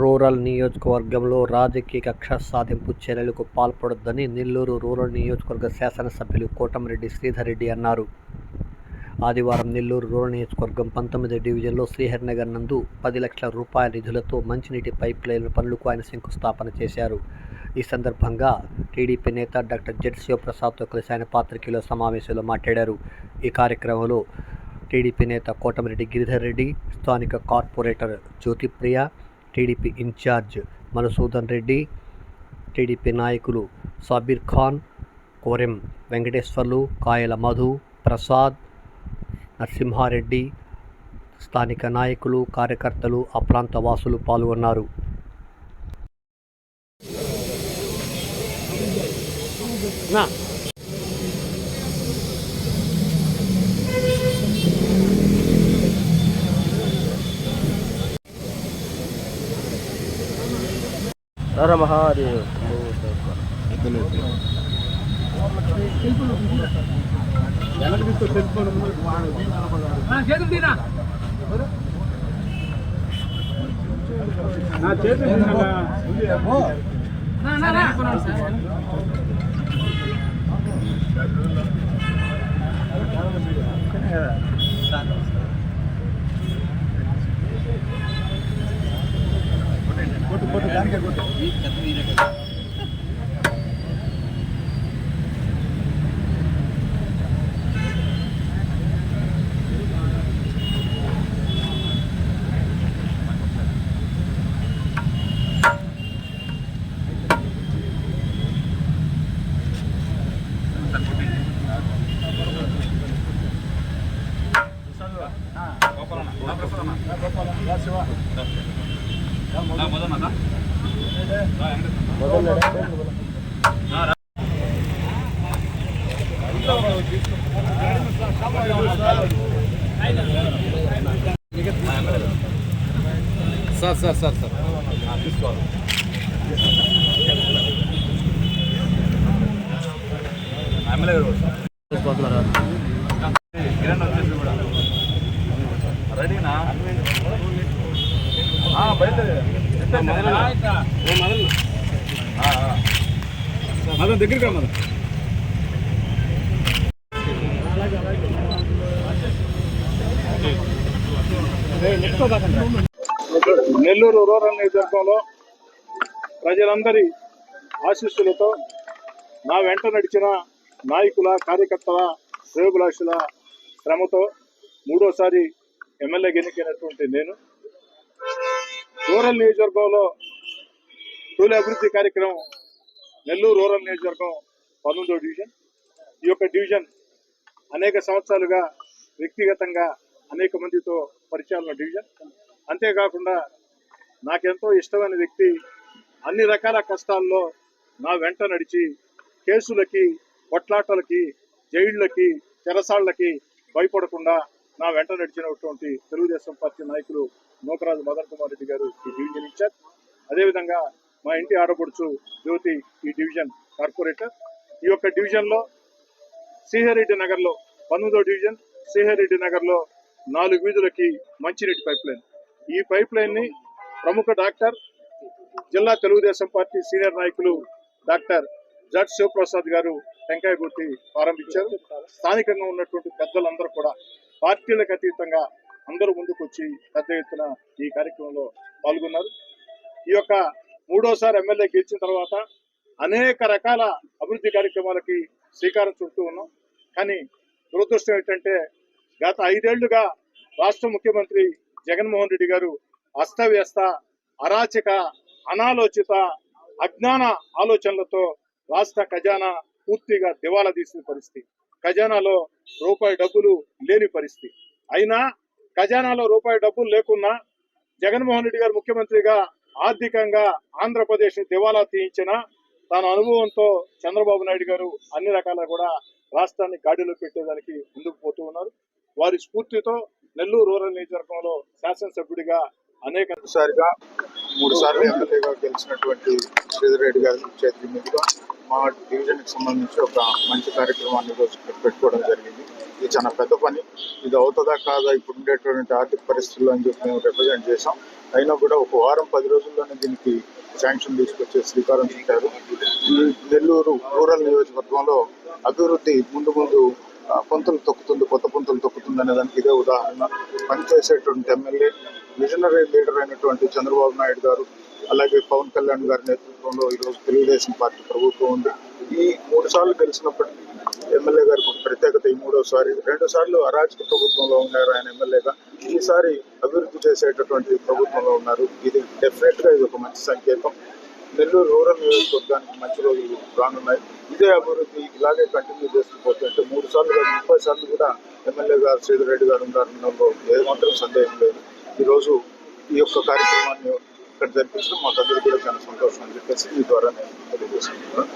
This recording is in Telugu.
రూరల్ నియోజకవర్గంలో రాజకీయ కక్ష సాధింపు చర్యలకు పాల్పడొద్దని నెల్లూరు రూరల్ నియోజకవర్గ శాసనసభ్యులు కోటమిరెడ్డి శ్రీధర్ రెడ్డి అన్నారు. ఆదివారం నెల్లూరు రూరల్ నియోజకవర్గం 19 డివిజన్లో శ్రీహరినగర్ నందు 10 లక్షల రూపాయల నిధులతో మంచినీటి పైప్ లైన్ల పనులకు ఆయన శంకుస్థాపన చేశారు. ఈ సందర్భంగా టీడీపీ నేత డాక్టర్ జెడ్ శివప్రసాద్తో కలిసి ఆయన పాత్రికేయుల సమావేశంలో మాట్లాడారు. ఈ కార్యక్రమంలో టీడీపీ నేత కోటమిరెడ్డి గిరిధర్ రెడ్డి, స్థానిక corporator Jyothipriya, TDP incharge Madhusudhan Reddy, TDP నాయకులు సాబీర్ ఖాన్, కోరెం వెంకటేశ్వర్లు, కాయల మధు, ప్రసాద్, నరసింహారెడ్డి, స్థానిక నాయకులు, కార్యకర్తలు, ఆ ప్రాంత వాసులు పాల్గొన్నారు. సార్ తీసుకోవాలి. రెడీనా మదన్ దగ్గరికి మదన్ నెల్లూరు రూరల్ నియోజకవర్గంలో ప్రజలందరి ఆశీస్సులతో నా వెంట నడిచిన నాయకుల, కార్యకర్తల, శ్రేయోభిలాషుల శ్రమతో మూడోసారి ఎమ్మెల్యేగా ఎన్నికైనటువంటి నేను రూరల్ నియోజకవర్గంలో తొలి అభివృద్ధి కార్యక్రమం నెల్లూరు రూరల్ నియోజకవర్గం 19వ డివిజన్. ఈ యొక్క డివిజన్ అనేక సంవత్సరాలుగా వ్యక్తిగతంగా అనేక మందితో పరిచయాల డివిజన్. అంతేకాకుండా నాకెంతో ఇష్టమైన వ్యక్తి అన్ని రకాల కష్టాల్లో నా వెంట నడిచి కేసులకి, కొట్లాటలకి, జైళ్ళకి, చెరసాళ్లకి భయపడకుండా నా వెంట నడిచినటువంటి తెలుగుదేశం పార్టీ నాయకులు నూకరాజు మదన్ కుమార్ రెడ్డి గారు ఈ డివిజన్ ఇన్ఛార్జ్. అదేవిధంగా మా ఇంటి ఆడపడుచు జ్యోతి ఈ డివిజన్ కార్పొరేటర్. ఈ యొక్క డివిజన్లో శ్రీహరిరెడ్డి నగర్లో 19వ డివిజన్ శ్రీహరిరెడ్డి నగర్లో 4 వీధులకి మంచినీటి పైప్ లైన్. ఈ పైప్ లైన్ ని ప్రముఖ డాక్టర్, జిల్లా తెలుగుదేశం పార్టీ సీనియర్ నాయకులు డాక్టర్ జడ్ శివప్రసాద్ గారు టెంకాయ కొట్టి ప్రారంభించారు. స్థానికంగా ఉన్నటువంటి పెద్దలందరూ కూడా పార్టీలకు అతీతంగా అందరూ ముందుకు వచ్చి పెద్ద ఎత్తున ఈ కార్యక్రమంలో పాల్గొన్నారు. ఈ యొక్క మూడోసారి ఎమ్మెల్యే గెలిచిన తర్వాత అనేక రకాల అభివృద్ధి కార్యక్రమాలకి శ్రీకారం చుడుతూ ఉన్నాం. కానీ దురదృష్టం ఏంటంటే గత 5 ఏళ్లుగా రాష్ట్ర ముఖ్యమంత్రి జగన్మోహన్ రెడ్డి గారు అస్తవ్యస్త, అరాచక, అనాలోచిత, అజ్ఞాన ఆలోచనలతో రాష్ట్ర ఖజానా పూర్తిగా దివాలా తీసిన పరిస్థితి. ఖజానాలో రూపాయి డబ్బులు లేని పరిస్థితి. అయినా ఖజానాలో రూపాయి డబ్బులు లేకున్నా జగన్మోహన్ రెడ్డి గారు ముఖ్యమంత్రిగా ఆర్థికంగా ఆంధ్రప్రదేశ్ దివాలా తీయించిన తన అనుభవంతో చంద్రబాబు నాయుడు గారు అన్ని రకాల కూడా రాష్ట్రాన్ని గాడిలో పెట్టేదానికి ముందుకు పోతూ ఉన్నారు. వారి స్ఫూర్తితో నెల్లూరు రూరల్ నియోజకవర్గంలో శాసనసభ్యుడిగా అనేక సారిగా 3 సార్లు ఎమ్మెల్యేగా గెలిచినటువంటి శ్రీధర్ రెడ్డి గారి చేతి మీదుగా మా డివిజన్కి సంబంధించి ఒక మంచి కార్యక్రమాన్ని రోజు పెట్టుకోవడం జరిగింది. ఇది చాలా పెద్ద పని. ఇది అవుతుందా కాదా ఇప్పుడు ఉండేటువంటి ఆర్థిక పరిస్థితుల్లో అని చెప్పి మేము రిప్రజెంట్ చేసాం. అయినా కూడా ఒక వారం 10 రోజుల్లోనే దీనికి శాంక్షన్ తీసుకొచ్చే శ్రీకారం చుట్టారు. ఈ నెల్లూరు రూరల్ నియోజకవర్గంలో అభివృద్ధి ముందు ముందు పుంతలు తొక్కుతుంది, కొత్త పుంతలు తొక్కుతుంది అనే దానికి ఇదే ఉదాహరణ. పనిచేసేటువంటి ఎమ్మెల్యే, విజనరీ లీడర్ అయినటువంటి చంద్రబాబు నాయుడు గారు, అలాగే పవన్ కళ్యాణ్ గారి నేతృత్వంలో ఈరోజు తెలుగుదేశం పార్టీ ప్రభుత్వం ఉంది. ఈ 3 సార్లు గెలిచినప్పటికీ ఎమ్మెల్యే గారికి ఒక ప్రత్యేకత. ఈ 3వసారి 2 సార్లు అరాజక ప్రభుత్వంలో ఉన్నారు ఆయన ఎమ్మెల్యేగా, ఈసారి అభివృద్ధి చేసేటటువంటి ప్రభుత్వంలో ఉన్నారు. ఇది డెఫినెట్ గా ఇది ఒక మంచి సంకేతం. నెల్లూరు రూరల్ నియోజకవర్గానికి మంచి రోజులు రానున్నాయి. ఇదే అభివృద్ధి ఇలాగే కంటిన్యూ చేసుకుపోతుంటే 3 సార్లు కాదు 30 సార్లు కూడా ఎమ్మెల్యే గారు శ్రీధర్ రెడ్డి గారు ఉన్నారనడంలో ఏమాత్రం సందేహం లేదు. ఈరోజు ఈ యొక్క కార్యక్రమాన్ని ఇక్కడ జరిపించడం మాకందరూ కూడా చాలా సంతోషం అని చెప్పేసి మీ ద్వారా నేను తెలియజేస్తున్నాను.